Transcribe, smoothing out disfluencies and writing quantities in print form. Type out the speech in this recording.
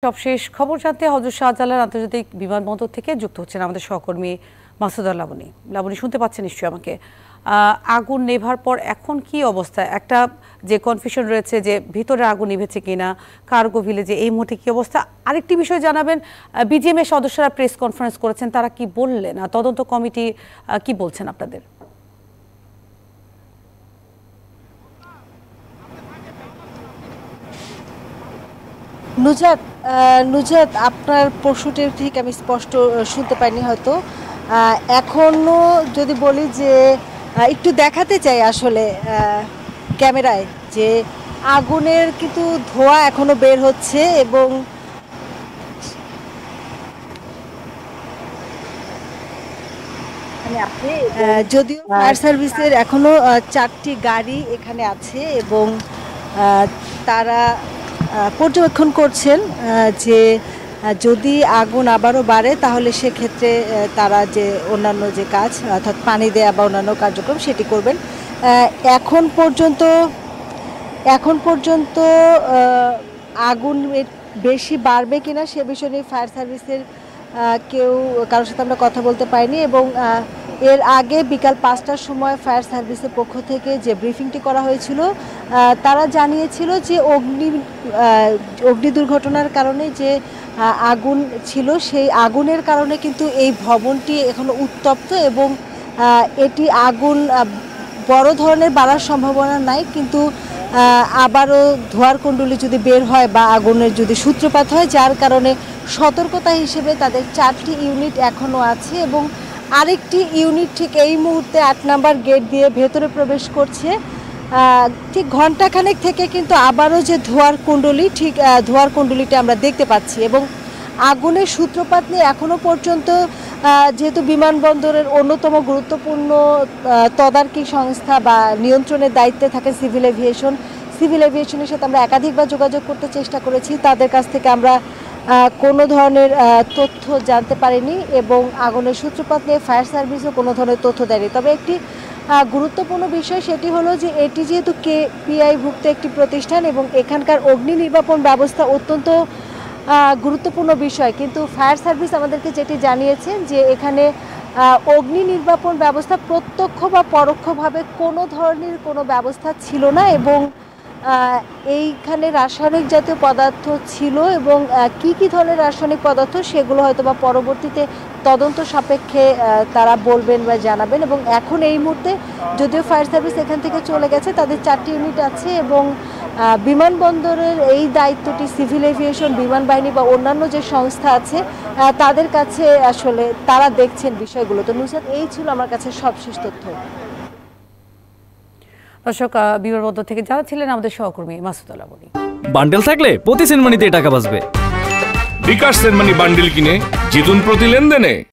সবশেষ খবর জানতে হযরত শাহজালাল আন্তর্জাতিক বিমানবন্দর থেকে যুক্ত হচ্ছেন আমাদের সহকর্মী মাসুদা লাবণী। লাবণী, শুনতে পাচ্ছেন নিশ্চয়ই আমাকে? আগুন নেভার পর এখন কি অবস্থা? একটা যে কনফিউশন রয়েছে যে ভিতরে আগুন নিভেছে কিনা, কার্গো ভিলেজে এই মুহূর্তে কি অবস্থা? আরেকটি বিষয় জানাবেন, বিজিএম এর সদস্যরা প্রেস কনফারেন্স করেছেন, তারা কি বললেন? তদন্ত কমিটি কি বলছেন আপনাদের? নুজাত, আপনার প্রশ্নটি ঠিক আমি স্পষ্ট শুনতে পাইনি হয়তো। এখনও যদি বলি যে একটু দেখাতে চাই আসলে ক্যামেরায় যে আগুনের কিন্তু ধোঁয়া এখনো বের হচ্ছে এবং যদিও ফায়ার সার্ভিসের এখনো 4টি গাড়ি এখানে আছে এবং তারা পর্যবেক্ষণ করছেন যে যদি আগুন আবারও বাড়ে তাহলে সেক্ষেত্রে তারা যে অন্যান্য যে কাজ অর্থাৎ পানি দেয়া বা অন্যান্য কার্যক্রম সেটি করবেন। এখন পর্যন্ত আগুন বেশি বাড়বে কিনা সে বিষয়ে নিয়ে ফায়ার সার্ভিসের কারোর সাথে আমরা কথা বলতে পারিনি এবং এর আগে বিকাল 5টার সময় ফায়ার সার্ভিসের পক্ষ থেকে যে ব্রিফিংটি করা হয়েছিল তারা জানিয়েছিল যে অগ্নি দুর্ঘটনার কারণে যে আগুন ছিল সেই আগুনের কারণে কিন্তু এই ভবনটি এখনো উত্তপ্ত এবং এটি আগুন বড় ধরনের বাড়ার সম্ভাবনা নাই, কিন্তু আবারও ধোঁয়ার কুণ্ডলী যদি বের হয় বা আগুনের যদি সূত্রপাত হয় যার কারণে সতর্কতা হিসেবে তাদের 4টি ইউনিট এখনও আছে এবং আরেকটি ইউনিট ঠিক এই মুহূর্তে 8 নম্বর গেট দিয়ে ভেতরে প্রবেশ করছে। ঠিক ঘণ্টাখানেক থেকে কিন্তু আবারও যে ধোঁয়ার কুণ্ডলিটা আমরা দেখতে পাচ্ছি এবং আগুনের সূত্রপাত নিয়ে এখনও পর্যন্ত যেহেতু বিমানবন্দরের অন্যতম গুরুত্বপূর্ণ তদারকি সংস্থা বা নিয়ন্ত্রণের দায়িত্বে থাকে সিভিল এভিয়েশনের সাথে আমরা একাধিকবার যোগাযোগ করতে চেষ্টা করেছি, তাদের কাছ থেকে আমরা কোনো ধরনের তথ্য জানতে পারিনি এবং আগুনের সূত্রপাত নিয়ে ফায়ার সার্ভিসও কোনো ধরনের তথ্য দেয়নি। তবে একটি গুরুত্বপূর্ণ বিষয় সেটি হলো যে এটি যেহেতু কেপিআইভুক্ত একটি প্রতিষ্ঠান এবং এখানকার অগ্নি নির্বাপন ব্যবস্থা অত্যন্ত গুরুত্বপূর্ণ বিষয়, কিন্তু ফায়ার সার্ভিস আমাদেরকে যেটি জানিয়েছেন যে এখানে অগ্নি নির্বাপন ব্যবস্থা প্রত্যক্ষ বা পরোক্ষভাবে কোনো ধরনের কোনো ব্যবস্থা ছিল না এবং এইখানে রাসায়নিক জাতীয় পদার্থ ছিল এবং কি ধরনের রাসায়নিক পদার্থ সেগুলো হয়তো বা পরবর্তীতে তদন্ত সাপেক্ষে তারা বলবেন বা জানাবেন। এবং এখন এই মুহূর্তে যদিও ফায়ার সার্ভিস এখান থেকে চলে গেছে, তাদের 4টি ইউনিট আছে এবং বিমানবন্দরের এই দায়িত্বটি সিভিল এভিয়েশন, বিমান বাহিনী বা অন্যান্য যে সংস্থা আছে তাদের কাছে আসলে তারা দেখছেন বিষয়গুলো। তো নুসরাত, এই ছিল আমার কাছে সবশেষ তথ্য। দর্শক, বিমানবন্দর থেকে যারা ছিলেন আমাদের সহকর্মী মাসুদা লাবণী। বান্ডেল থাকলে প্রতি সেনমানিতে টাকা বাঁচবে। বিকাশ সেনমানি বান্ডেল কিনে জিতুন প্রতি লেনদেনে।